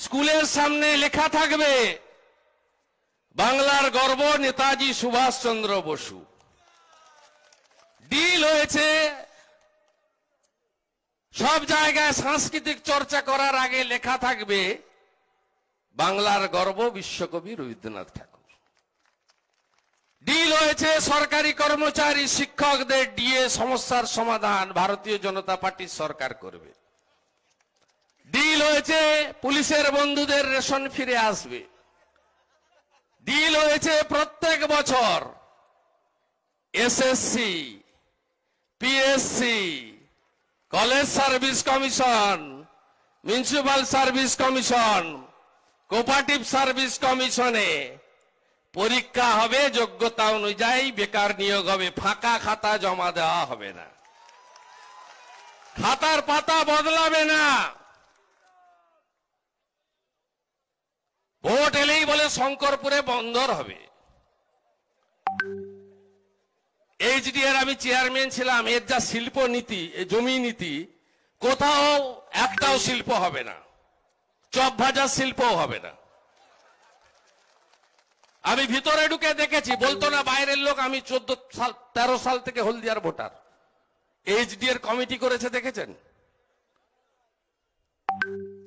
স্কুলের সামনে লেখা থাকবে বাংলার গর্ব নেতাজি সুভাষচন্দ্র বসু। ডিল হয়েছে সব জায়গায় সাংস্কৃতিক চর্চা করার আগে লেখা থাকবে বাংলার গর্ব বিশ্বকবি রবীন্দ্রনাথ ঠাকুর। ডিল হয়েছে সরকারি কর্মচারী শিক্ষকদের ডিএ সমস্যার সমাধান ভারতীয় জনতা পার্টির সরকার করবে। ডিল হয়েছে পুলিশের বন্ধুদের রেশন ফিরে আসবে। ডিল হয়েছে প্রত্যেক বছর SSC, PSC, college service commission, municipal service commission, cooperative service কমিশনে পরীক্ষা হবে, যোগ্যতা অনুযায়ী বেকার নিয়োগ হবে, ফাঁকা খাতা জমা দেওয়া হবে না, খাতার পাতা বদলাবে না। ভোট এলেই বলে শঙ্করপুরে বন্দর হবে। এইচডিএর আমি চেয়ারম্যান ছিলাম, এর যা শিল্প নীতি, জমি নীতি, কোথাও একটাও শিল্প হবে না, চপ ভাজার শিল্পও হবে না। আমি ভিতরে ঢুকে দেখেছি, বলতো না বাইরের লোক, আমি 13 সাল থেকে হলদিয়ার ভোটার। এইচডিএর কমিটি করেছে দেখেছেন?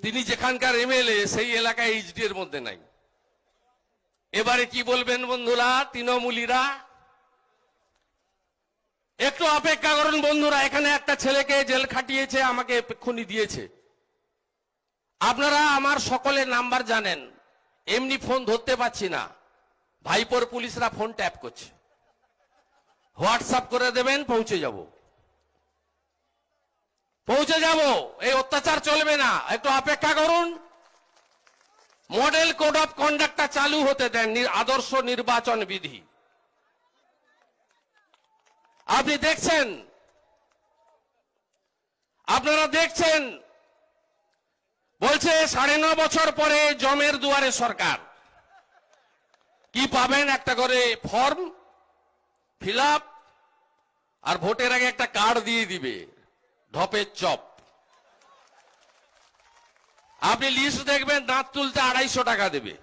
তিনি যেখানকার এমএলএ সেই এলাকায় এইচডি এর মধ্যে নাই। এবারে কি বলবেন বন্ধুরা, তৃণমূলীরা? একটু অপেক্ষা করুন বন্ধুরা, এখানে একটা ছেলেকে জেল খাটিয়েছে, আমাকে এক্ষুনি দিয়েছে। আপনারা আমার সকলের নাম্বার জানেন, এমনি ফোন ধরতে পারছি না, ভাইপোর পুলিশরা ফোন ট্যাপ করছে। হোয়াটসঅ্যাপ করে দেবেন, পৌঁছে যাব, পৌঁছে যাব। এই অত্যাচার চলবে না, একটু অপেক্ষা করুন। মডেল কোড অফ কন্ডাক্টটা চালু হতে দেন, আদর্শ নির্বাচন বিধি। আপনি দেখছেন, আপনারা দেখছেন, বলছে 9.5 বছর পরে জমের দুয়ারে সরকার। কি পাবেন? একটা করে ফর্ম ফিল আপ, আর ভোটের আগে একটা কার্ড দিয়ে দিবে, ঢপের চপ। আপনি লিস্ট দেখবেন, দাঁত তুলতে 250 টাকা দেবে,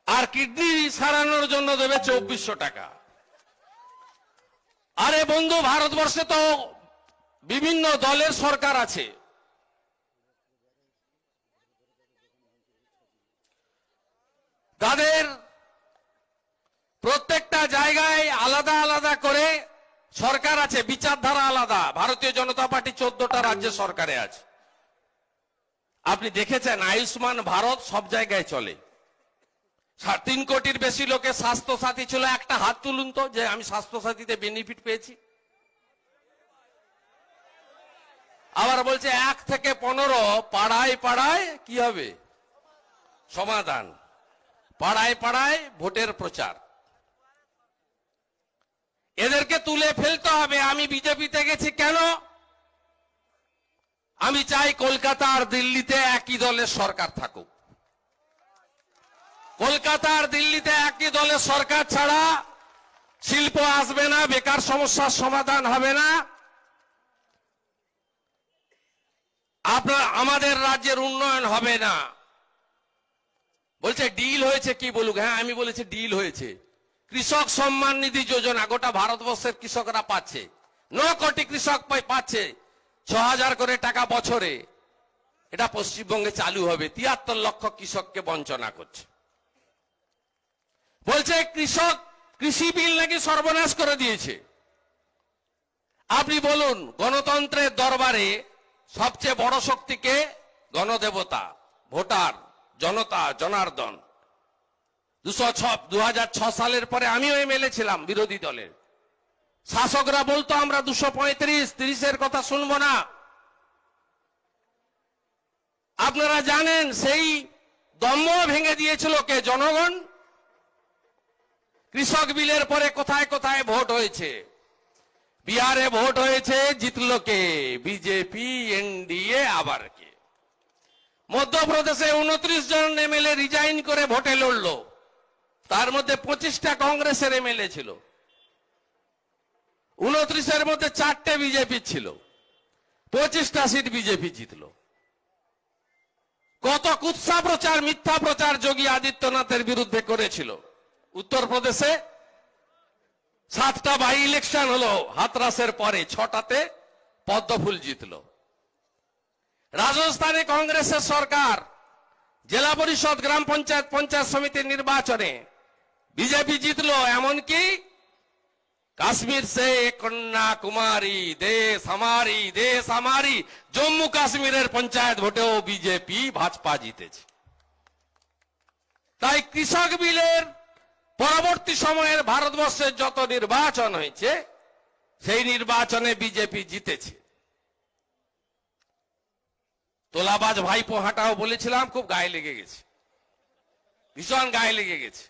আর কিডনি সারানোর জন্য দেবে 2400 টাকা। আরে বন্ধু, ভারতবর্ষে তো বিভিন্ন দলের সরকার আছে। তাদের প্রত্যেকটা জায়গায় আলাদা আলাদা করে সরকার আছে, বিচারধারা আলাদা। ভারতীয় জনতা পার্টি 14টা রাজ্যে সরকারে আছে। আপনি দেখেছেন আয়ুষ্মান ভারত সব জায়গায় চলে। 3 কোটির বেশি লোকের স্বাস্থ্য সাথী ছিল। একটা হাত তুলুন তো যে আমি স্বাস্থ্য সাথীতে বেনিফিট পেয়েছি। আবার বলছে 1 থেকে 15 পাড়ায় পাড়ায় কি হবে? সমাধান। পাড়ায় পাড়ায় ভোটের প্রচার। এদেরকে তুলে ফেলতে হবে। আমি বিজেপিতে গেছি কেন? আমি চাই কলকাতা আর দিল্লিতে একই দলের সরকার থাকুক। কলকাতা আর দিল্লিতে একই দলের সরকার ছাড়া শিল্প আসবে না, বেকার সমস্যার সমাধান হবে না, আমাদের রাজ্যের উন্নয়ন হবে না। বলছে ডিল হয়েছে, কি বলুক? হ্যাঁ, আমি বলেছি ডিল হয়েছে। কৃষক সম্মান নিধি যোজনা গোটা ভারতবর্ষের কৃষকরা পাচ্ছে। 9 কোটি কৃষক পাচ্ছে 6000 করে টাকা বছরে। এটা পশ্চিমবঙ্গে চালু হবে। 73 লক্ষ কৃষককে বঞ্চনা করছে। বলছে কৃষি বিল নাকি সর্বনাশ করে দিয়েছে। আপনি বলুন, গণতন্ত্রের দরবারে সবচেয়ে বড় শক্তিকে? গণদেবতা, ভোটার, জনতা, জনার্দন। 2006 সালের পরে আমিও এমএলএ ছিলাম বিরোধী দলের। শাসকরা বলতো আমরা 235-30-এর কথা শুনবো না। আপনারা জানেন সেই দম্ভ ভেঙে দিয়েছিল কে? জনগণ। কৃষক বিলের পরে কোথায় কোথায় ভোট হয়েছে? বিহারে ভোট হয়েছে, জিতলো কে? বিজেপি, এনডিএ, আবার কে? মধ্যপ্রদেশে 29 জন এমএলএ রিজাইন করে ভোটে লড়লো। তার মধ্যে 25টা কংগ্রেসের এমএলএ ছিল। 29-এর মধ্যে 4টে বিজেপি ছিল। 25টা সিট বিজেপি জিতলো। কত কুৎসা প্রচার, মিথ্যা প্রচার যোগী আদিত্যনাথের বিরুদ্ধে করেছিল। উত্তরপ্রদেশে 7টা বাই ইলেকশন হলো হাতরাসের পরে, 6টাতে পদ্মফুল জিতলো। রাজস্থানে কংগ্রেসের সরকার জেলা পরিষদ, গ্রাম পঞ্চায়েত, পঞ্চায়েত সমিতির নির্বাচনে বিজেপি জিতলো। এমনকি কাশ্মীর সে কন্যাকুমারী দেশ আমারি জম্মু কাশ্মীরের পঞ্চায়েত ভোটেও বিজেপি ভাজপা জিতেছে। তাই কৃষক বিলের পরবর্তী সময়ের ভারতবর্ষের যত নির্বাচন হয়েছে সেই নির্বাচনে বিজেপি জিতেছে। তোলাবাজ ভাইপো হাঁটাও বলেছিলাম, খুব গায়ে লেগে গেছে, ভীষণ গায়ে লেগে গেছে।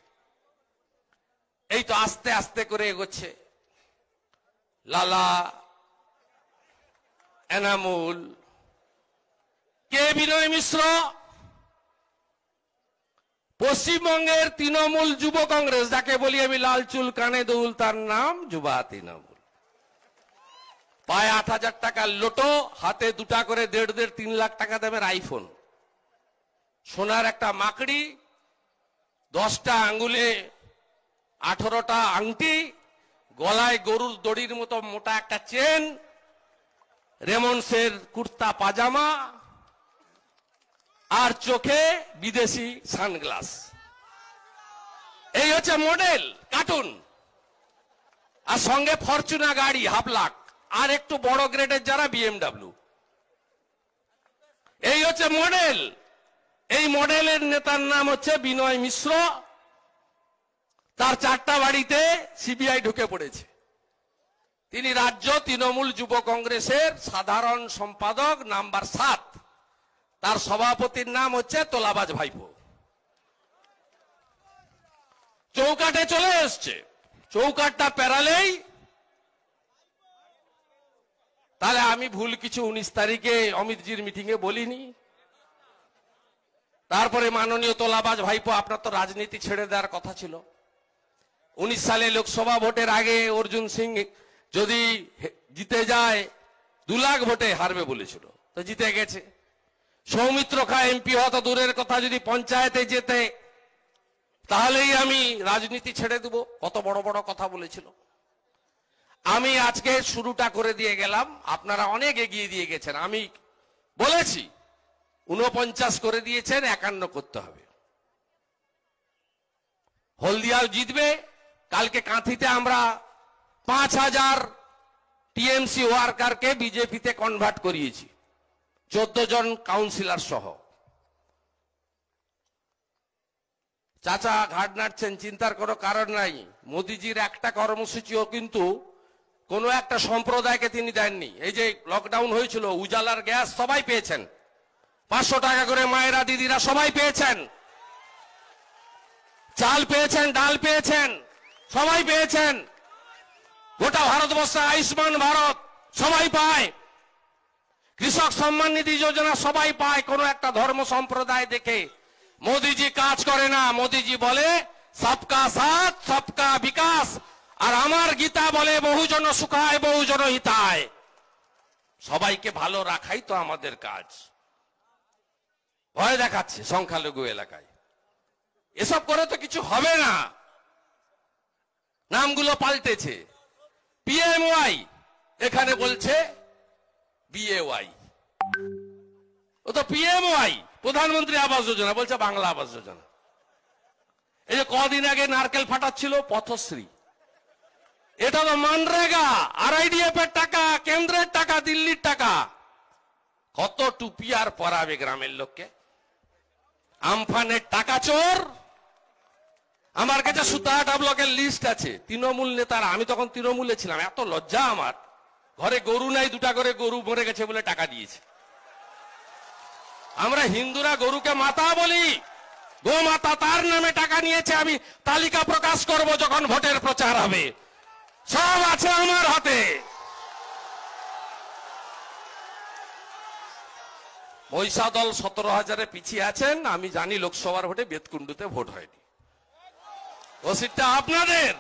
এই তো আস্তে আস্তে করে এগোচ্ছে। লালা, এনামুল, কে বিনয় মিশ্র, পশ্চিমবঙ্গের তৃণমূল যুব কংগ্রেস, যাকে বলি আমি লাল চুল কানে দুল, তার নাম যুবা তৃণমূল। পায়ে 8,000 টাকার লোটো, হাতে 2টা করে 1.5-3 লাখ টাকা দামের আইফোন, সোনার একটা মাকড়ি, 10টা আঙ্গুলে 18টা আংটি, গলায় গরুর দড়ির মতো মোটা একটা চেন, রেমন্ডসের কুর্তা পাজামা, আর চোখে বিদেশি সানগ্লাস। এই হচ্ছে মডেল, কার্টুন। আর সঙ্গে ফরচুনা গাড়ি 1.5 লাখ, আর একটু বড় গ্রেডের যারা BMW। এই হচ্ছে মডেল। এই মডেলের নেতার নাম হচ্ছে বিনয় মিশ্র। তার 4টা বাড়িতে সিবিআই ঢুকে পড়েছে। তিনি রাজ্য তৃণমূল যুব কংগ্রেসের সাধারণ সম্পাদক নাম্বার 7। তার সভাপতির নাম হচ্ছে তোলাবাজ ভাইপো। চৌকাঠে চলে এসছে। চৌকাঠটা পেরালেই তাহলে আমি ভুল কিছু 19 তারিখে অমিতজির মিটিং এ বলিনি। তারপরে মাননীয় তোলাবাজ ভাইপো, আপনার তো রাজনীতি ছেড়ে দেওয়ার কথা ছিল। 19 সালে লোকসভা ভোটের আগে অর্জুন সিং যদি জিতে যায় 2 লাখ ভোটে হারবে বলেছিল, তো জিতে গেছে। সৌমিত্র খা এমপি হওয়া তো দূরের কথা, যদি পঞ্চায়েতে যেতে তাহলেই আমি রাজনীতি ছেড়ে দেব, কত বড় বড় কথা বলেছিল। আমি আজকে শুরুটা করে দিয়ে গেলাম, আপনারা অনেক এগিয়ে দিয়ে গেছেন। আমি বলেছি 49 করে দিয়েছেন, 51 করতে হবে। হলদিয়াও জিতবে। কালকে কাঁথিতে আমরা 5,000 টিএমসি ওয়ার্কারকে বিজেপিতে কনভার্ট করিয়েছি, 14 জন কাউন্সিলর সহ। চাচা ঘাট নাড়ছেন, চিন্তার কোনো কারণ নাই। মোদিজির একটা কর্মসূচিও কিন্তু কোনো একটা সম্প্রদায়কে তিনি দেননি। এই যে লকডাউন হয়েছিল, উজালার গ্যাস সবাই পেয়েছেন, 500 টাকা করে মায়েরা দিদিরা সবাই পেয়েছেন, চাল পেয়েছেন, ডাল পেয়েছেন, সবাই পেয়েছেন। গোটা ভারতবর্ষে আয়ুষ্মান ভারত সবাই পায়, কৃষক সম্মান নিধি যোজনা সবাই পায়। কোন একটা ধর্ম সম্প্রদায় দেখে মোদিজি কাজ করে না। মোদিজি বলে সবকা সাথ সবকা বিকাশ, আর আমার গীতা বলে বহুজন সুখায় বহুজন হিতায়। সবাইকে ভালো রাখাই তো আমাদের কাজ। ভয় দেখাচ্ছে সংখ্যালঘু এলাকায়, এসব করে তো কিছু হবে না। নামগুলো পাল্টেছে, পিএমওয়াই এখানে বলছে বিএওয়াই। ও তো পিএমওয়াই, প্রধানমন্ত্রী আবাস যোজনা, বলছে বাংলা আবাস যোজনা। এই যে কদিন আগে নারকেল ফাটাচ্ছিল পথশ্রী, এটা তো মানরেগা, আরআইডিএফ এর টাকা, কেন্দ্রের টাকা, দিল্লির টাকা। কত টুপি আর পরাবে গ্রামের লোককে। আমফানের টাকা চোর। আমার কাছে 17টা ব্লকের লিস্ট আছে তৃণমূল নেতারা। আমি তখন তৃণমূলে ছিলাম, এত লজ্জা আমার। ঘরে গরু নাই, 2টা করে গরু মরে গেছে বলে টাকা দিয়েছে। আমরা হিন্দুরা গরুকে মাতা বলি, গো মাতা, তার নামে টাকা নিয়েছে। আমি তালিকা প্রকাশ করব যখন ভোটের প্রচার হবে, সব আছে আমার হাতে। মহিষা দল 17,000-এ পিছিয়ে আছেন। আমি জানি লোকসভার ভোটে বেতকুণ্ডুতে ভোট হয়নি, ও সিটটা আপনাদের।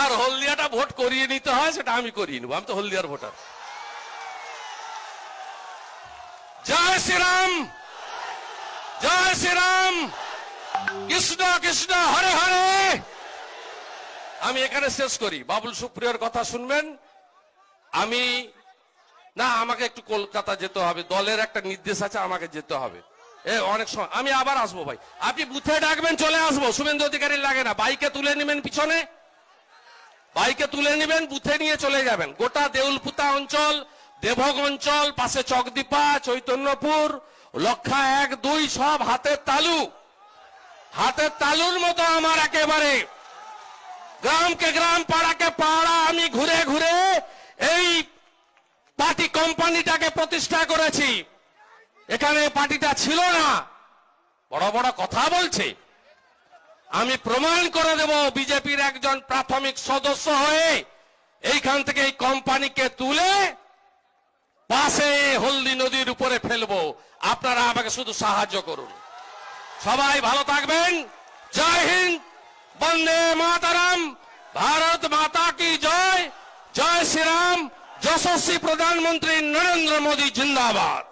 আর হলদিয়াটা ভোট করিয়ে নিতে হয়, সেটা আমি করিয়ে নেব, আমি তো হলদিয়ার ভোটার। জয় শ্রীরাম, শ্রীরাম, কৃষ্ণ কৃষ্ণ হরে হরে। আমি এখানে শেষ করি, বাবুল সুপ্রিয়র কথা শুনবেন। আমি না, আমাকে একটু কলকাতা যেতে হবে, দলের একটা নির্দেশ আছে, আমাকে যেতে হবে। অনেক সময় আমি আবার আসবো ভাই, আপনি বুথে ডাকবেন, চলে আসবো। শুভেন্দু অধিকারী লাগে না, বাইকে তুলে নেবেন, পিছনে বাইকে তুলে নেবেন, বুথে নিয়ে চলে যাবেন। গোটা দেউলপুতা অঞ্চল, দেবক অঞ্চল, পাশে চকদীপা, চৈতন্যপুর, লক্ষা 1, 2 সব হাতের তালু, হাতের তালুর মতো আমার একেবারে গ্রামকে গ্রাম, পাড়াকে পাড়া আমি ঘুরে ঘুরে এই পার্টি কোম্পানিটাকে প্রতিষ্ঠা করেছি। এখানে পার্টিটা ছিল না, বড় বড় কথা বলছে। আমি প্রমাণ করে দেব, বিজেপির একজন প্রাথমিক সদস্য হয়ে এইখান থেকে এই কোম্পানিকে তুলে পাশে হলদি নদীর উপরে ফেলবো। আপনারা আমাকে শুধু সাহায্য করুন। সবাই ভালো থাকবেন। জয় হিন্দ, বন্দে মাতারাম, ভারত মাতা কি জয়, জয় শ্রীরাম, যশস্বী প্রধানমন্ত্রী নরেন্দ্র মোদী জিন্দাবাদ।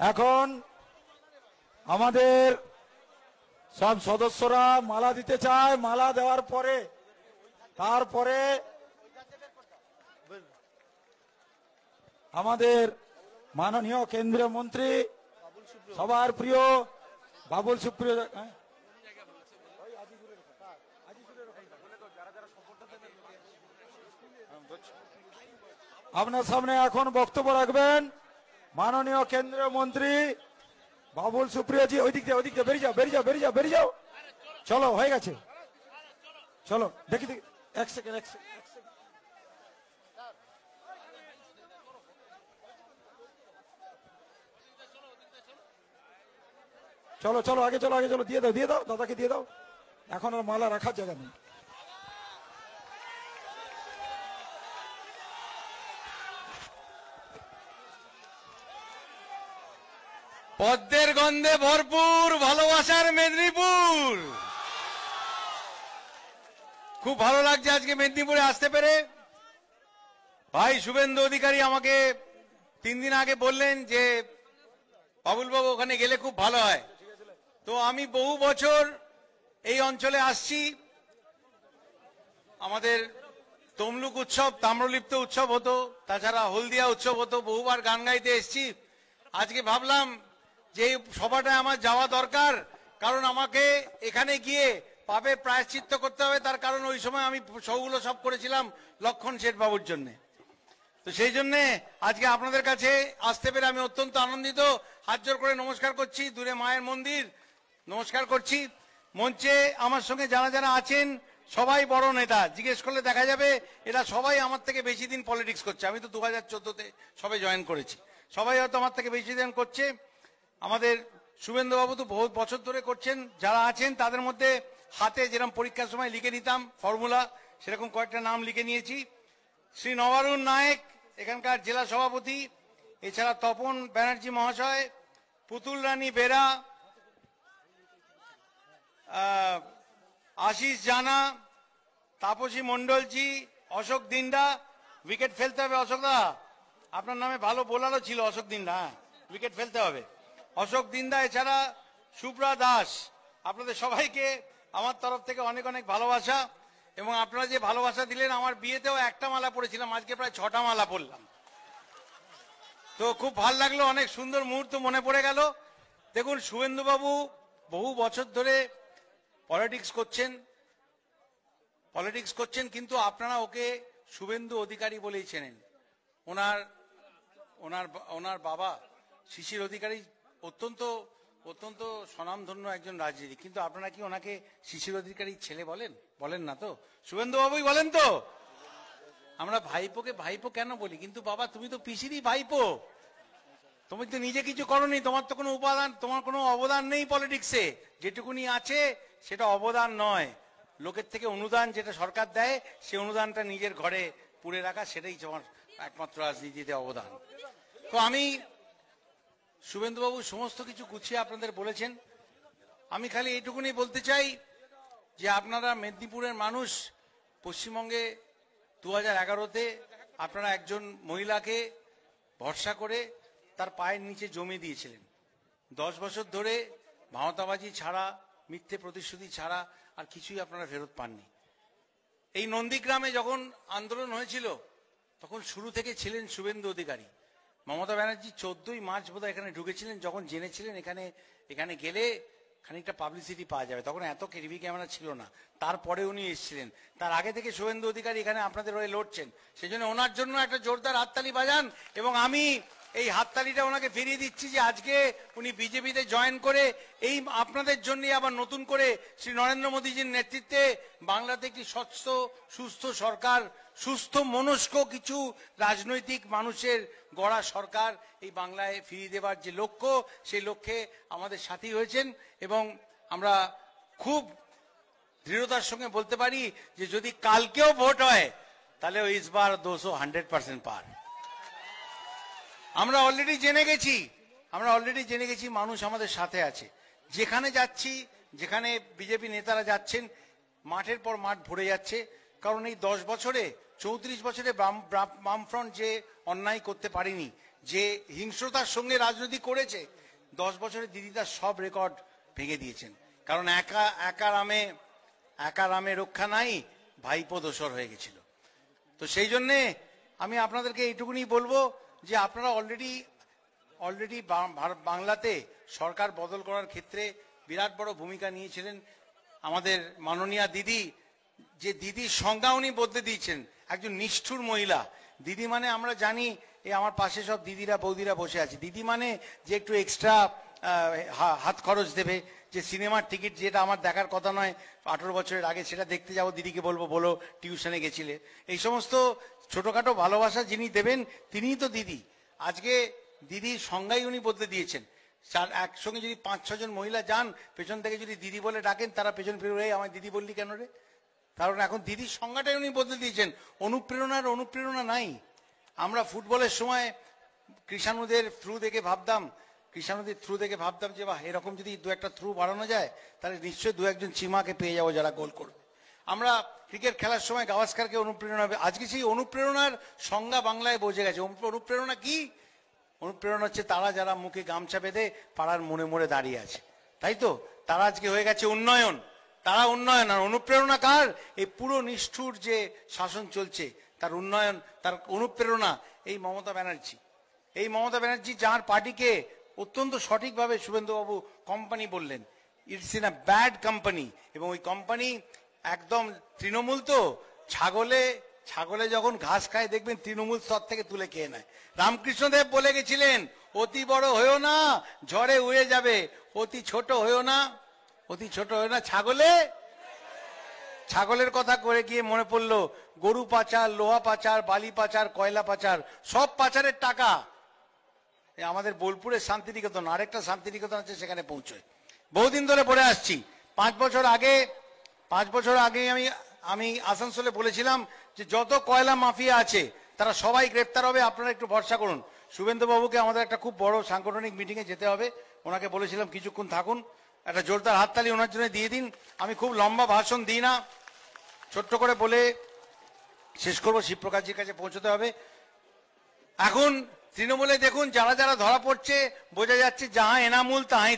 এখন আমাদের সব সদস্যরা মালা দিতে চায়। মালা দেওয়ার পরে তারপরে আমাদের মাননীয় কেন্দ্রীয় মন্ত্রী, সবার প্রিয় বাবুল সুপ্রিয়, আপনার সামনে এখন বক্তব্য রাখবেন মাননীয় কেন্দ্রীয় মন্ত্রী বাবুল সুপ্রিয়জি। ওই দিক দিয়ে বেরিয়ে যাও, বেরিয়ে যাও, বেরিয়ে যাও, বেরিয়ে যাও। চলো, হয়ে গেছে, চলো। দেখি দেখি, এক সেকেন্ড। চলো চলো, আগে চলো, আগে চলো। দিয়ে দাও, দাদাকে দিয়ে দাও। এখন আর মালা রাখার জায়গা নেই। পদ্মের গন্ধে ভরপুর ভালোবাসার মেদিনীপুর। খুব ভালো লাগছে আজকে মেদিনীপুরে আসতে পেরে। ভাই শুভেন্দু অধিকারী আমাকে 3 দিন আগে বললেন যে বাবুল বাবু ওখানে গেলে খুব ভালো হয়। তো আমি বহু বছর এই অঞ্চলে আসছি। আমাদের তমলুক উৎসব, তাম্রলিপ্ত উৎসব হতো, তাছাড়া হলদিয়া উৎসব হতো, বহুবার গান গাইতে এসছি। আজকে ভাবলাম যে এই সভাটায় আমার যাওয়া দরকার, কারণ আমাকে এখানে গিয়ে পাপের প্রায়শ্চিত্ত করতে হবে। তার কারণ ওই সময় আমি শোগুলো সব করেছিলাম লক্ষণ শেঠ বাবুর জন্য। তো সেই জন্যে আজকে আপনাদের কাছে আসতে পেরে আমি অত্যন্ত আনন্দিত। হাত জোর করে নমস্কার করছি, দূরে মায়ের মন্দির নমস্কার করছি। মঞ্চে আমার সঙ্গে যারা যারা আছেন সবাই বড় নেতা, জিজ্ঞেস করলে দেখা যাবে এরা সবাই আমার থেকে বেশি দিন পলিটিক্স করছে। আমি তো 2014-তে সবাই জয়েন করেছি, সবাই হয়তো আমার থেকে বেশি দিন করছে। আমাদের শুভেন্দু বাবু তো বহু বছর ধরে করছেন। যারা আছেন তাদের মধ্যে হাতে যেরকম পরীক্ষার সময় লিখে নিতাম ফর্মুলা, সেরকম কয়েকটা নাম লিখে নিয়েছি। শ্রী নবারুণ নায়েক এখানকার জেলা সভাপতি, এছাড়া তপন ব্যানার্জি মহাশয়, পুতুল রানী বেরা, আশিস জানা, তাপসী মন্ডলজি, অশোক দিন্ডা। উইকেট ফেলতে হবে অশোক দা, আপনার নামে ভালো বোলারও ছিল অশোক দিন্ডা, উইকেট ফেলতে হবে অশোক দিন্দা। এছাড়া সুব্রা দাস। আপনাদের সবাইকে আমার তরফ থেকে অনেক অনেক ভালোবাসা। এবং আপনারা যে ভালোবাসা দিলেন, আমার বিয়েতেও একটা মালা পড়েছিলাম, আজকে প্রায় 6টা মালা পড়লাম। তো খুব ভালো লাগলো, অনেক সুন্দর মুহূর্ত মনে পড়ে গেল। দেখুন শুভেন্দু বাবু বহু বছর ধরে পলিটিক্স করছেন, কিন্তু আপনারা ওকে শুভেন্দু অধিকারী বলেই চেনেন। ওনার বাবা শিশির অধিকারী অত্যন্ত অত্যন্ত স্বনামধন্য একজন রাজনীতিক, কিন্তু আপনারা কি ওনাকে শিশির অধিকারীর ছেলে বলেন না তো? শুভেন্দু বাবুই বলেন তো? আমরা ভাইপোকে ভাইপো কেন বলি, কিন্তু বাবা তুমি তো পিসিরই ভাইপো, তুমি তো নিজে কিছু করোনি, তোমার তো কোনো তোমার কোনো অবদান নেই পলিটিক্সে। যেটুকুনি আছে সেটা অবদান নয়, লোকের থেকে অনুদান যেটা সরকার দেয়, সেই অনুদানটা নিজের ঘরে পুড়ে রাখা, সেটাই তোমার একমাত্র রাজনীতিতে অবদান। তো আমি শুভেন্দুবাবু সমস্ত কিছু গুছিয়ে আপনাদের বলেছেন। আমি খালি এইটুকুনি বলতে চাই যে আপনারা মেদিনীপুরের মানুষ, পশ্চিমবঙ্গে 2011-তে আপনারা একজন মহিলাকে ভরসা করে তার পায়ের নিচে জমি দিয়েছিলেন। 10 বছর ধরে ভাঁওতাবাজি ছাড়া, মিথ্যে প্রতিশ্রুতি ছাড়া আর কিছুই আপনারা ফেরত পাননি। এই নন্দীগ্রামে যখন আন্দোলন হয়েছিল তখন শুরু থেকে ছিলেন শুভেন্দু অধিকারী। মমতা ব্যানার্জি 14ই মার্চ বোধহয় এখানে ঢুকেছিলেন, যখন জেনেছিলেন এখানে গেলে খানিকটা পাবলিসিটি পাওয়া যাবে। তখন এত টিভি ক্যামেরা ছিল না, তারপরে উনি এসেছিলেন। তার আগে থেকে শুভেন্দু অধিকারী এখানে আপনাদের হয়ে লড়ছেন, সেই জন্য ওনার জন্য একটা জোরদার হাততালি বাজান। এবং আমি এই হাততালিটা ওনাকে ফিরিয়ে দিচ্ছি যে আজকে উনি বিজেপিতে জয়েন করে এই আপনাদের জন্য আবার নতুন করে শ্রী নরেন্দ্র মোদীজির নেতৃত্বে বাংলাতে একটি স্বচ্ছ সুস্থ সরকার, সুস্থ মনস্ক কিছু রাজনৈতিক মানুষের গড়া সরকার এই বাংলায় ফিরিয়ে দেওয়ার যে লক্ষ্য, সেই লক্ষ্যে আমাদের সাথী হয়েছেন। এবং আমরা খুব দৃঢ়তার সঙ্গে বলতে পারি যে যদি কালকেও ভোট হয় তাহলে ইসবার 200-100% পার। আমরা অলরেডি জেনে গেছি মানুষ আমাদের সাথে আছে। যেখানে যাচ্ছি, যেখানে বিজেপি নেতারা যাচ্ছেন, মাঠের পর মাঠ ভরে যাচ্ছে। কারণ এই 10 বছরে 34 বছরে বামফ্রন্ট যে অন্যায় করতে পারেনি, যে হিংস্রতার সঙ্গে রাজনীতি করেছে, 10 বছরে দিদি তার সব রেকর্ড ভেঙে দিয়েছেন। কারণ একা রামে রক্ষা নাই, ভাইপো দোসর হয়ে গেছিল। তো সেই জন্যে আমি আপনাদেরকে এইটুকুনি বলবো যে আপনারা অলরেডি বাংলাতে সরকার বদল করার ক্ষেত্রে বিরাট বড় ভূমিকা নিয়েছিলেন আমাদের মাননীয়া দিদি। যে দিদির সংজ্ঞা উনি বদলে দিয়েছেন, একজন নিষ্ঠুর মহিলা। দিদি মানে আমরা জানি, এই আমার পাশে সব দিদিরা বৌদিরা বসে আছে, দিদি মানে যে একটু এক্সট্রা হাত খরচ দেবে, যে সিনেমার টিকিট যেটা আমার দেখার কথা নয় 18 বছরের আগে, সেটা দেখতে যাবো, দিদিকে বলো টিউশনে গেছিলে। এই সমস্ত ছোটখাটো ভালোবাসা যিনি দেবেন তিনিই তো দিদি। আজকে দিদির সংজ্ঞাই উনি বদলে দিয়েছেন। একসঙ্গে যদি 5-6 জন মহিলা যান, পেছন থেকে যদি দিদি বলে ডাকেন, তারা পেছন ফিরে আমায় দিদি বললি কেন রে? কারণ এখন দিদির সংজ্ঞাটাই উনি বদলে দিয়েছেন। অনুপ্রেরণা নাই। আমরা ফুটবলের সময় কৃষাণুদের থ্রু দেখে ভাবতাম যে বাহ, এরকম যদি 2-1টা থ্রু বাড়ানো যায় তাহলে নিশ্চয়ই 2-1 জন চিমাকে পেয়ে যাবো যারা গোল করবে। আমরা ক্রিকেট খেলার সময় গাভাস্কারকে অনুপ্রেরণা হবে। আজকে সেই অনুপ্রেরণার সংজ্ঞা বাংলায় বসে গেছে। অনুপ্রেরণা কি? অনুপ্রেরণা হচ্ছে তারা যারা মুখে গামছা বেঁধে পাড়ার মোড়ে দাঁড়িয়ে আছে, তাই তো? তারা আজকে হয়ে গেছে উন্নয়ন। তারা উন্নয়ন। আর অনুপ্রেরণা কার? এই পুরো নিষ্ঠুর যে শাসন চলছে তার উন্নয়ন, তার অনুপ্রেরণা এই মমতা ব্যানার্জি, যার পার্টিকে অত্যন্ত সঠিকভাবে শুভেন্দুবাবু কোম্পানি বললেন, it's in a bad company. এবং ওই কোম্পানি একদম তৃণমূল। তো ছাগলে যখন ঘাস খায় দেখবেন তৃণমূল স্তর থেকে তুলে খেয়ে নেয়। রামকৃষ্ণদেব বলে গেছিলেন, অতি বড় হয়েও না, ঝড়ে উড়ে যাবে, অতি ছোট হয়েও না। ছাগলের কথা করে গিয়ে মনে পড়লো গরু পাচার, লোহা পাচার, বালি পাচার, কয়লা পাচার, সব পাচারের টাকা আমাদের বোলপুরের শান্তিনিকেতন, আরেকটা শান্তিনিকেতন আছে, সেখানে পৌঁছয়। বহুদিন ধরে পড়ে আসছি। 5 বছর আগে আমি আসানসোলে বলেছিলাম যে যত কয়লা মাফিয়া আছে তারা সবাই গ্রেপ্তার হবে, আপনারা একটু ভরসা করুন। শুভেন্দু বাবুকে আমাদের একটা খুব বড় সাংগঠনিক মিটিং এ যেতে হবে, ওনাকে বলেছিলাম কিছুক্ষণ থাকুন, একটা জোরদার হাততালি ওনার জন্য দিয়ে দিন। আমি খুব লম্বা ভাষণ দিই না, ছোট্ট করে বলে শেষ করবো। শিবপ্রকাশজির কাছে পৌঁছতে হবে। এখন তৃণমূলে দেখুন যারা ধরা পড়ছে, বোঝা যাচ্ছে যাহা এনামূল তাহাই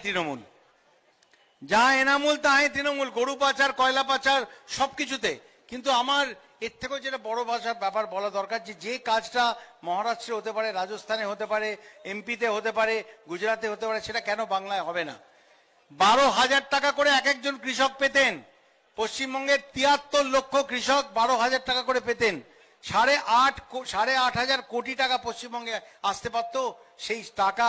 তৃণমূল, গরু পাচার, কয়লা পাচার, সবকিছুতে। কিন্তু আমার এর থেকেও যেটা বড় ব্যাপার বলা দরকার, যে কাজটা মহারাষ্ট্রে হতে পারে, রাজস্থানে হতে পারে, এমপিতে হতে পারে, গুজরাটে হতে পারে, সেটা কেন বাংলায় হবে না? 12,000 টাকা করে এক একজন কৃষক পেতেন। পশ্চিমবঙ্গের 73 লক্ষ কৃষক 12,000 টাকা করে পেতেন। 8,500 কোটি টাকা পশ্চিমবঙ্গে আসতে পারত। সেই টাকা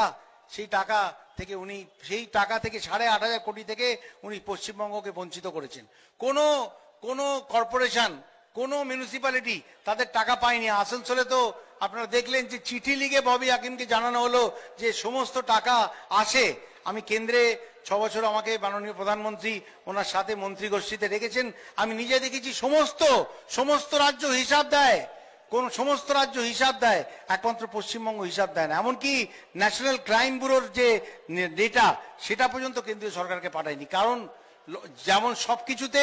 থেকে 8,500 কোটি থেকে উনি পশ্চিমবঙ্গকে বঞ্চিত করেছেন। কোন কর্পোরেশন, কোন মিউনিসিপ্যালিটি তাদের টাকা পায়নি। আসানসোলে তো আপনারা দেখলেন যে চিঠি লিখে ববি হাকিমকে জানানো হলো যে সমস্ত টাকা আসে। আমি কেন্দ্রে 6 বছর আমাকে মাননীয় প্রধানমন্ত্রী ওনার সাথে মন্ত্রী গোষ্ঠীতে রেখেছেন, আমি নিজে দেখেছি সমস্ত রাজ্য হিসাব দেয়। কোন সমস্ত রাজ্য হিসাব দেয়, একমাত্র পশ্চিমবঙ্গ হিসাব দেয় না। এমনকি ন্যাশনাল ক্রাইম ব্যুরোর যে ডেটা সেটা পর্যন্ত কেন্দ্রীয় সরকারকে পাঠায়নি। কারণ যেমন সবকিছুতে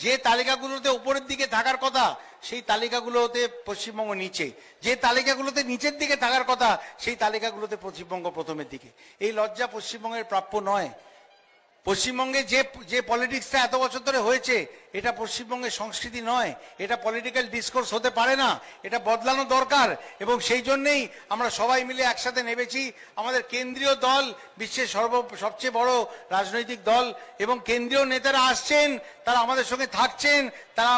যে তালিকাগুলোতে উপরের দিকে থাকার কথা সেই তালিকাগুলোতে পশ্চিমবঙ্গ নিচে, যে তালিকাগুলোতে নিচের দিকে থাকার কথা সেই তালিকাগুলোতে পশ্চিমবঙ্গ প্রথমের দিকে। এই লজ্জা পশ্চিমবঙ্গের প্রাপ্য নয়। পশ্চিমবঙ্গে যে পলিটিক্সটা এত বছর ধরে হয়েছে এটা পশ্চিমবঙ্গের সংস্কৃতি নয়, এটা পলিটিক্যাল ডিসকোর্স হতে পারে না, এটা বদলানো দরকার। এবং সেই জন্যই আমরা সবাই মিলে একসাথে নেমেছি। আমাদের কেন্দ্রীয় দল বিশ্বের সবচেয়ে বড় রাজনৈতিক দল এবং কেন্দ্রীয় নেতারা আসছেন, তারা আমাদের সঙ্গে থাকছেন। তারা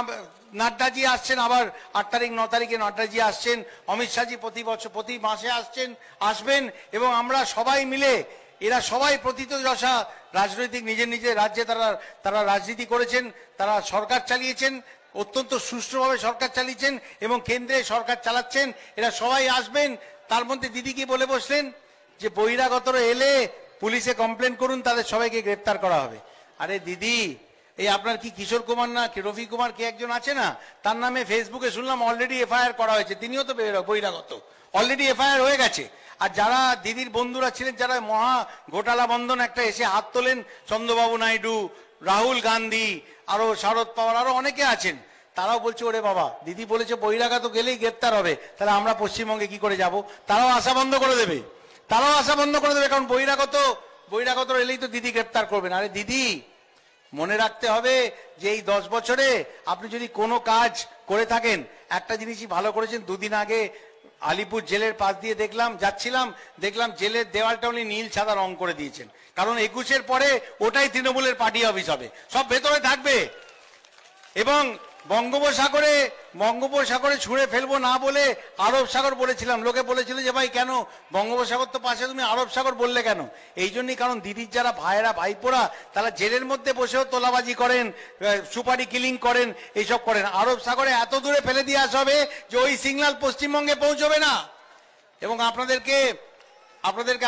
নাড্ডাজি আসছেন, আবার 8 তারিখ 9 তারিখে নাড্ডাজি আসছেন, অমিত শাহজি প্রতি মাসে আসবেন এবং আমরা সবাই মিলে, এরা সবাই প্রথিতযশা রাজনৈতিক নিজের নিজের রাজ্যে তারা রাজনীতি করেছেন, তারা সরকার চালিয়েছেন, অত্যন্ত সুষ্ঠুভাবে সরকার চালিয়েছেন এবং কেন্দ্রে সরকার চালাচ্ছেন। এরা সবাই আসবেন। তার মধ্যে দিদি কি বলে বসলেন যে বহিরাগতরা এলে পুলিশে কমপ্লেন করুন, তাদের সবাইকে গ্রেপ্তার করা হবে। আরে দিদি, এই আপনার কি কিশোর কুমার না রফি কুমার কে একজন আছে না, তার নামে ফেসবুকে শুনলাম অলরেডি এফআইআর করা হয়েছে, তিনিও তো বহিরাগত, অলরেডি এফআইআর হয়ে গেছে। আর যারা দিদির বন্ধুরা ছিলেন, যারা মহা ঘোটালা বন্ধন একটা এসে হাত তোলেন, চন্দ্রবাবু নাইডু, রাহুল গান্ধী, আরো শারদ পাওয়ার, আরো অনেকে আছেন, তারাও বলছে ওরে বাবা, দিদি বলেছে বহিরাগত গেলেই গ্রেপ্তার হবে, তাহলে আমরা পশ্চিমবঙ্গে কি করে যাব? তারাও আশা বন্ধ করে দেবে, কারণ বহিরাগত এলেই তো দিদি গ্রেপ্তার করবেন। আরে দিদি, মনে রাখতে হবে যে এই 10 বছরে আপনি যদি কোনো কাজ করে থাকেন, একটা জিনিসই ভালো করেছেন। দুদিন আগে আলিপুর জেলের পাশ দিয়ে দেখলাম জেলের দেওয়ালটা উনি নীল সাদা রং করে দিয়েছেন, কারণ 21-এর পরে ওটাই তৃণমূলের পার্টি অফিস হবে, সব ভেতরে থাকবে। এবং বঙ্গোপসাগরে ছুঁড়ে ফেলবো না বলে আরব সাগর বলেছিলাম, লোকে বলেছিল যে ভাই কেন বঙ্গোপসাগর তো পাশে, তুমি আরব সাগর বললে কেন? এই জন্যই, কারণ দিদির যারা ভাইয়েরা ভাইপোরা তারা জেলের মধ্যে বসেও তোলাবাজি করেন, সুপারি কিলিং করেন, এইসব করেন। আরব সাগরে এত দূরে ফেলে দিয়ে আসা হবে যে ওই সিগন্যাল পশ্চিমবঙ্গে পৌঁছবে না। এবং আপনাদেরকে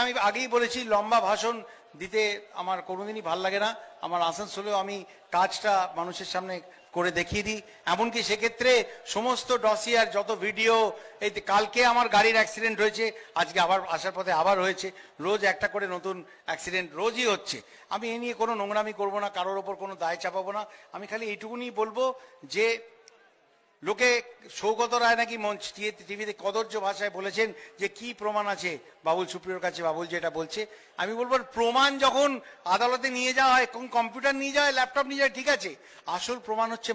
আমি আগেই বলেছি, লম্বা ভাষণ দিতে আমার কোনোদিনই ভাল লাগে না। আমার আসানসোলেও আমি কাজটা মানুষের সামনে করে দেখিয়ে দিই। এমনকি সেক্ষেত্রে সমস্ত ডসিয়ার যত ভিডিও, এই কালকে আমার গাড়ির অ্যাক্সিডেন্ট হয়েছে, আজকে আবার আসার পথে আবার হয়েছে, রোজ একটা করে নতুন অ্যাক্সিডেন্ট রোজই হচ্ছে। আমি এ নিয়ে কোনো নোংরামি করবো না, কারোর ওপর কোনো দায় চাপাবো না। আমি খালি এইটুকুনি বলবো যে লোকে সৌগত রায় নাকি টিভিতে কদর্য ভাষায় বলেছেন যে কি প্রমাণ আছে বাবুল সুপ্রিয়র কাছে, বাবুল যেটা বলছে। আমি বলবো প্রমাণ যখন আদালতে নিয়ে যাওয়া হয়, কোন কম্পিউটার নিয়ে যাওয়া হয়, ল্যাপটপ নিয়ে যায়, ঠিক আছে, আসল প্রমাণ হচ্ছে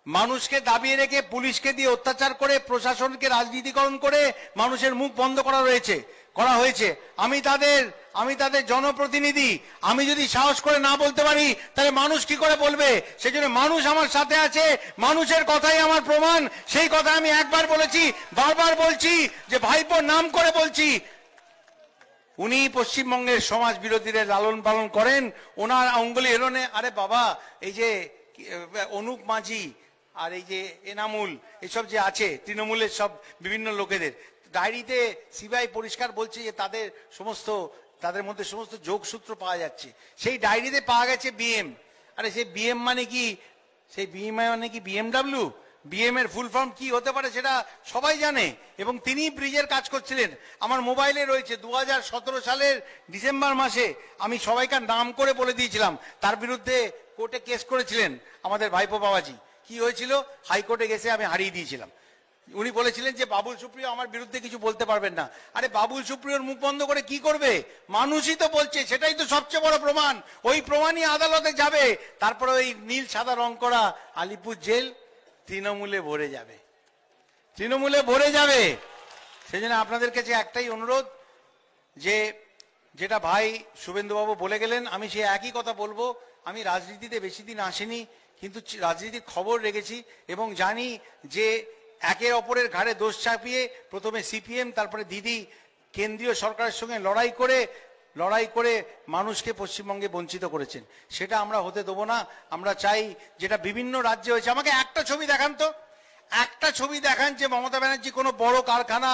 মানুষকে দাবিয়ে রেখে পুলিশকে দিয়ে অত্যাচার করে প্রশাসনকে রাজনীতিকরণ করে মানুষের মুখ বন্ধ করা হয়েছে। আমি তাদের জনপ্রতিনিধি, আমি যদি সাহস করে না বলতে পারি তাহলে মানুষ কি করে বলবে? সেজন্য মানুষ আমার সাথে আছে, মানুষের কথাই আমার প্রমাণ। সেই কথা আমি একবার বলেছি, বারবার বলছি, যে ভাইপোর নাম করে বলছি, উনি পশ্চিমবঙ্গের সমাজ বিরোধীদের লালন পালন করেন, ওনার অঙ্গুলি এরোনে। আরে বাবা, এই যে অনুপ মাঝি আর এই যে এনামুল, এসব যে আছে তৃণমূলের সব বিভিন্ন লোকেদের ডায়েরিতে সিবিআই পরিষ্কার বলছে যে তাদের মধ্যে সমস্ত যোগসূত্র পাওয়া যাচ্ছে। সেই ডায়েরিতে পাওয়া গেছে বিএম। আরে সেই বিএম মানে কি? সেই বিএম মানে কি বিএমডাব্লিউ? বিএম এর ফুল ফর্ম কি হতে পারে সেটা সবাই জানে। এবং তিনি ব্রিজের কাজ করছিলেন, আমার মোবাইলে রয়েছে। 2017 সালের ডিসেম্বর মাসে আমি সবাইকার নাম করে বলে দিয়েছিলাম, তার বিরুদ্ধে কোর্টে কেস করেছিলেন আমাদের ভাইপো বাবাজি। কি হয়েছিল? হাইকোর্টে গেছে আমি হারিয়ে দিয়েছিলাম। উনি বলেছিলেন যে বাবুল সুপ্রিয় আমার বিরুদ্ধে কিছু বলতে পারবেন না। আরে বাবুল সুপ্রিয়র মুখ বন্ধ করে কি করবে? মানুষই তো বলছে, সেটাই তো সবচেয়ে বড় প্রমাণ। ওই প্রমাণই আদালতে যাবে, তারপরে ওই নীল সাদা রং করা আলিপুর জেল তৃণমূলে ভরে যাবে। সেই জন্য আপনাদের কাছে একটাই অনুরোধ, যে যেটা ভাই শুভেন্দুবাবু বলে গেলেন, আমি সেই একই কথা বলবো। আমি রাজনীতিতে বেশি দিন আসিনি, কিন্তু রাজনীতির খবর রেখেছি এবং জানি যে একের অপরের ঘাড়ে দোষ চাপিয়ে প্রথমে সিপিএম, তারপরে দিদি কেন্দ্রীয় সরকারের সঙ্গে লড়াই করে মানুষকে পশ্চিমবঙ্গে বঞ্চিত করেছেন। সেটা আমরা হতে দেবো না। আমরা চাই যেটা বিভিন্ন রাজ্যে হয়েছে। আমাকে একটা ছবি দেখান তো, একটা ছবি দেখান যে মমতা ব্যানার্জি কোনো বড় কারখানা,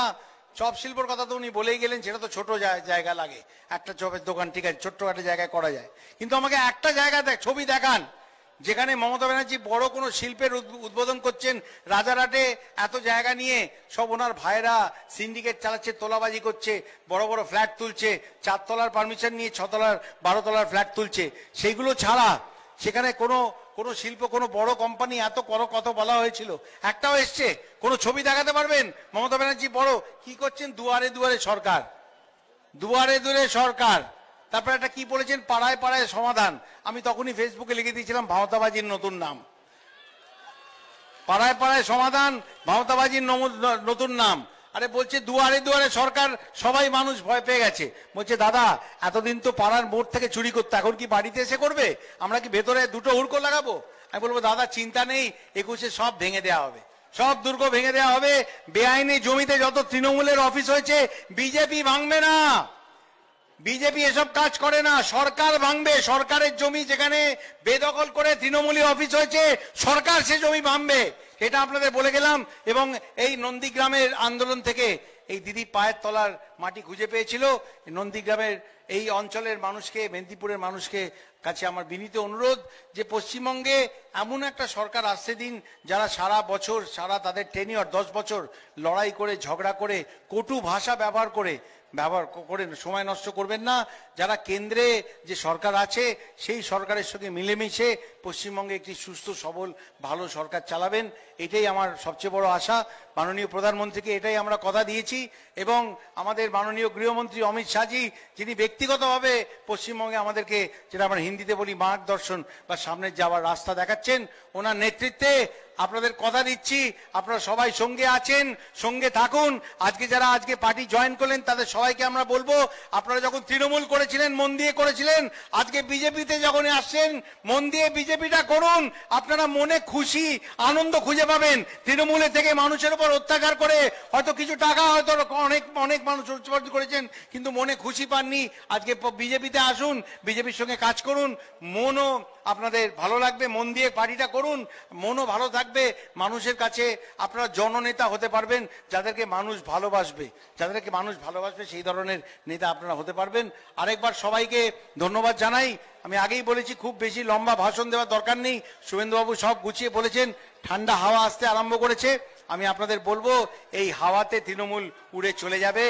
চপ শিল্পর কথা তো উনি বলেই গেলেন, সেটা তো ছোট জায়গা লাগে, একটা চপের দোকান ঠিক আছে, ছোট্ট একটা জায়গায় করা যায়, কিন্তু আমাকে একটা জায়গা ছবি দেখান যেখানে মমতা ব্যানার্জি বড় কোনো শিল্পের উদ্বোধন করছেন, রাজারহাটে এত জায়গা নিয়ে সব ওনার ভাইরা সিন্ডিকেট চালাচ্ছে, তোলাবাজি করছে, বড় বড় ফ্ল্যাট তুলছে, 4 তলার পারমিশন নিয়ে 6 তলার 12 তলার ফ্ল্যাট তুলছে। সেইগুলো ছাড়া সেখানে কোনো শিল্প, কোনো বড় কোম্পানি এত কত বলা হয়েছিল, একটাও এসছে? কোনো ছবি দেখাতে পারবেন মমতা ব্যানার্জি বড় কি করছেন? দুয়ারে দুয়ারে সরকার, দুয়ারে দুয়ারে সরকার। তারপরে একটা কি বলেছেন, পাড়ায় পাড়ায় সমাধান। আমি তখনই ফেসবুকে লিখে দিয়েছিলাম ভাওতাবাজির নতুন নাম। পাড়ায় পাড়ায় সমাধান, ভাওতাবাজির নতুন নাম। আরে বলছে দুয়ারে দুয়ারে সরকার, সবাই মানুষ ভয় পেয়ে গেছে। বলছে দাদা এতদিন তো পাড়ার মোড় থেকে চুরি করতো, এখন কি বাড়িতে এসে করবে? আমরা কি ভেতরে দুটো হুড়কো লাগাবো? আমি বলবো দাদা চিন্তা নেই, 21-এ সব ভেঙে দেওয়া হবে, সব দুর্গ ভেঙে দেওয়া হবে। বেআইনি জমিতে যত তৃণমূলের অফিস হয়েছে বিজেপি ভাঙবে না, বিজেপি এসব কাজ করে না, সরকার ভাঙবে। সরকারের জমি যেখানে বেদখল করে তৃণমূলী অফিস হয়েছে, সরকার সে জমি ভাঙবে, এটা আপনাদের বলে গেলাম। এবং এই নন্দীগ্রামের আন্দোলন থেকে এই দিদি পায়ের তলার মাটি খুঁজে পেয়েছিল। নন্দীগ্রামের এই অঞ্চলের মানুষকে, মেদিনীপুরের মানুষকে কাছে আমার বিনীত অনুরোধ যে পশ্চিমবঙ্গে এমন একটা সরকার আসছে দিন, যারা সারা বছর, সারা তাদের টেনিয়র 10 বছর লড়াই করে, ঝগড়া করে, কটু ভাষা ব্যবহার করে সময় নষ্ট করবেন না। যারা কেন্দ্রে যে সরকার আছে সেই সরকারের সঙ্গে মিলেমিশে পশ্চিমবঙ্গে একটি সুস্থ সবল ভালো সরকার চালাবেন, এটাই আমার সবচেয়ে বড় আশা। মাননীয় প্রধানমন্ত্রীকে এটাই আমরা কথা দিয়েছি। এবং আমাদের মাননীয় গৃহমন্ত্রী অমিত শাহজি, যিনি ব্যক্তিগতভাবে পশ্চিমবঙ্গে আমাদেরকে, যেটা আমরা হিন্দিতে বলি, মার্গদর্শন বা সামনে যাওয়ার রাস্তা দেখাচ্ছেন, ওনার নেতৃত্বে আপনাদের কথা দিচ্ছি আপনারা সবাই সঙ্গে আছেন, সঙ্গে থাকুন। আজকে যারা আজকে পার্টি জয়েন করলেন তাদের সবাইকে আমরা বলবো, আপনারা যখন তৃণমূল করেছিলেন মন দিয়ে করেছিলেন, আজকে বিজেপিতে যখন আসছেন মন দিয়ে বিজেপিটা করুন। আপনারা মনে খুশি আনন্দ খুঁজে পাবেন। তৃণমূলের থেকে মানুষের উপর অত্যাচার করে হয়তো কিছু টাকা হয়তো অনেক মানুষ উৎপাদন করেছেন, কিন্তু মনে খুশি পাননি। আজকে বিজেপিতে আসুন, বিজেপির সঙ্গে কাজ করুন, মনও আপনাদের ভালো লাগবে। মন দিয়ে পার্টিটা করুন, মনও ভালো থাকবে। মানুষের কাছে আপনারা জননেতা হতে পারবেন, যাদেরকে মানুষ ভালোবাসবে, যাদেরকে মানুষ ভালোবাসবে সেই ধরনের নেতা আপনারা হতে পারবেন। আরেকবার সবাইকে ধন্যবাদ জানাই। আমি আগেই বলেছি খুব বেশি লম্বা ভাষণ দেওয়ার দরকার নেই, শুভেন্দুবাবু সব গুছিয়ে বলেছেন। ঠান্ডা হাওয়া আসতে আরম্ভ করেছে। আমি আপনাদের বলবো এই হাওয়াতে তৃণমূল উড়ে চলে যাবে,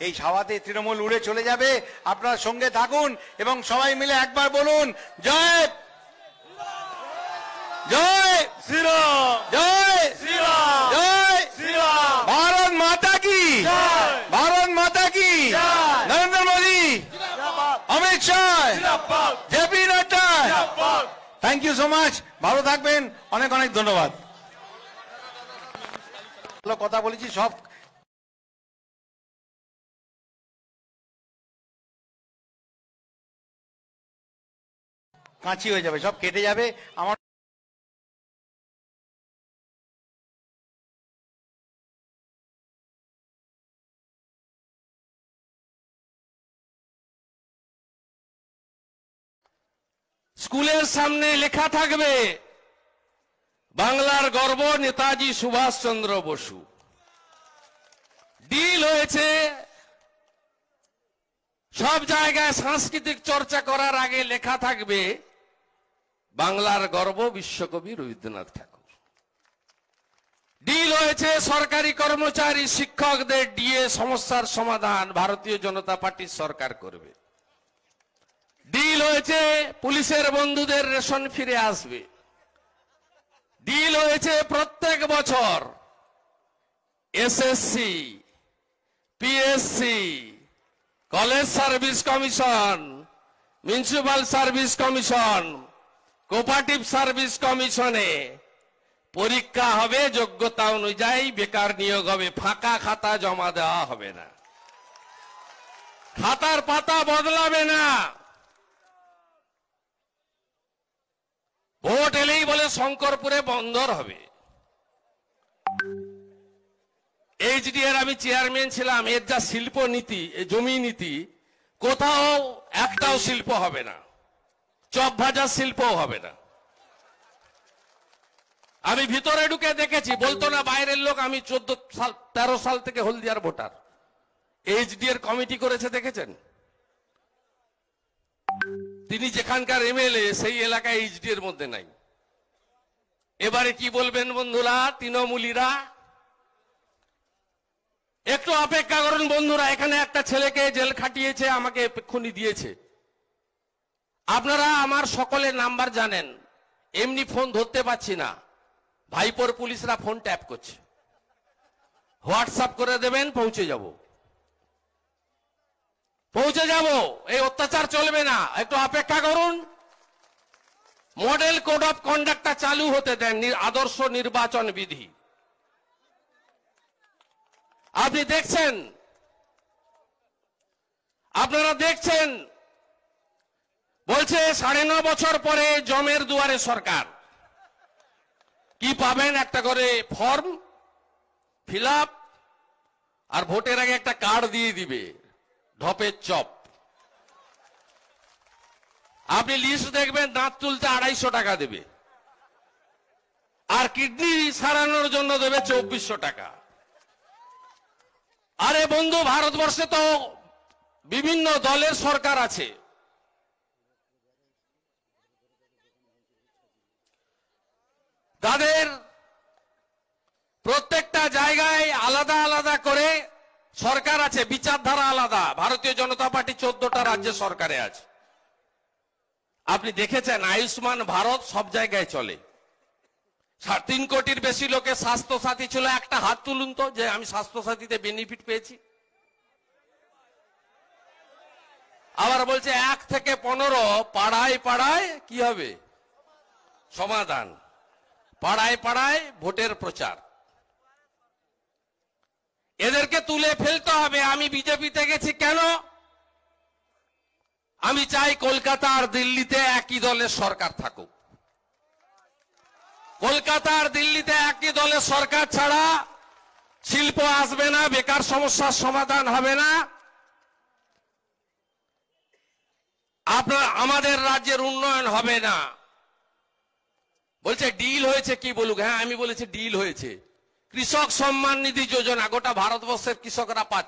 এই হাওয়াতে তৃণমূল উড়ে চলে যাবে। আপনারা সঙ্গে থাকুন এবং সবাই মিলে একবার বলুন জয় জয় শ্রীরাম, জয় শ্রীরাম, জয় শ্রীরাম। ভারত মাতা কি, ভারত মাতা কি, Narendra Modi, Amit Shah, JP Nadda. Thank you so much. ভালো থাকবেন, অনেক অনেক ধন্যবাদ। কথা বলেছি সব কাঁচি হয়ে যাবে, সব কেটে যাবে। আমার স্কুলের সামনে লেখা থাকবে বাংলার গর্ব নেতাজি সুভাষচন্দ্র বসু। ডিল হয়েছে সব জায়গায় সাংস্কৃতিক চর্চা করার আগে লেখা থাকবে বাংলার গর্ব বিশ্বকবি রবীন্দ্রনাথ ঠাকুর। ডিল হয়েছে সরকারি কর্মচারী শিক্ষকদের ডিএ সমস্যার সমাধান ভারতীয় জনতা পার্টির সরকার করবে। ডিল হয়েছে পুলিশের বন্ধুদের রেশন ফিরে আসবে। ডিল হয়েছে প্রত্যেক বছর SSC, PSC, college service commission, municipal service commission, cooperative service কমিশনে পরীক্ষা হবে, যোগ্যতা অনুযায়ী বেকার নিয়োগ হবে, ফাঁকা খাতা জমা দেওয়া হবে না, খাতার পাতা বদলাবে না। ভোট এলেই বলে শঙ্করপুরে বন্দর হবে। এইচডিএর আমি চেয়ারম্যান ছিলাম, এর যা শিল্প নীতি, জমি নীতি, কোথাও একটাও শিল্প হবে না, চপ ভাজার শিল্পও হবে না। আমি ভিতরে ঢুকে দেখেছি, বলতো না বাইরের লোক, আমি 13 সাল থেকে হলদিয়ার ভোটার। এইচডিএর কমিটি করেছে দেখেছেন? তিনি যেখানকার এমএলএ সেই এলাকায় এইচডি এর মধ্যে নাই। এবারে কি বলবেন বন্ধুরা, তৃণমূলীরা? একটু অপেক্ষা করুন বন্ধুরা, এখানে একটা ছেলেকে জেল খাটিয়েছে, আমাকে এক্ষুনি দিয়েছে। আপনারা আমার সকলের নাম্বার জানেন, এমনি ফোন ধরতে পারছি না, ভাইপোর পুলিশরা ফোন ট্যাপ করছে। হোয়াটসঅ্যাপ করে দেবেন, পৌঁছে যাব, এই অত্যাচার চলবে না, একটু অপেক্ষা করুন। মডেল কোড অফ কন্ডাক্টটা চালু হতে দেন, আদর্শ নির্বাচন বিধি। আপনি দেখছেন, আপনারা দেখছেন, বলছে 9.5 বছর পরে জমের দুয়ারে সরকার। কি পাবেন? একটা করে ফর্ম ফিল আপ, আর ভোটের আগে একটা কার্ড দিয়ে দিবে, ঢপের চপ। আপনি লিস্ট দেখবেন, দাঁত তুলতে 250 টাকা দেবে, আর কিডনি সারানোর জন্য দেবে 2400 টাকা। আরে বন্ধু, ভারতবর্ষে তো বিভিন্ন দলের সরকার আছে, তাদের প্রত্যেকটা জায়গায় আলাদা আলাদা করে সরকার আছে, বিচারধারা আলাদা। ভারতীয় জনতা পার্টি 14টা রাজ্যে সরকারে আছে। আপনি দেখেছেন, আয়ুষ্মান ভারত সব জায়গায় চলে। 3 কোটির বেশি লোকের স্বাস্থ্য সাথী ছিল। একটা হাত তুলুন তো, যে আমি স্বাস্থ্য সাথীতে বেনিফিট পেয়েছি। আবার বলছে 1 থেকে 15 পাড়ায় পাড়ায় কি হবে? সমাধান। পাড়ায় পাড়ায় ভোটের প্রচার। এদেরকে তুলে ফেলতে হবে। আমি বিজেপিতে গেছি কেন? আমি চাই কলকাতা আর দিল্লিতে একই দলের সরকার থাকুক। কলকাতা আর দিল্লিতে একই দলের সরকার ছাড়া শিল্প আসবে না, বেকার সমস্যার সমাধান হবে না, আমাদের রাজ্যের উন্নয়ন হবে না। বলছে ডিল হয়েছে, কি বলুক? হ্যাঁ, আমি বলেছি ডিল হয়েছে। কৃষক সম্মান নিধি যোজনা গোটা ভারতবর্ষের কৃষকরা পাচ্ছে।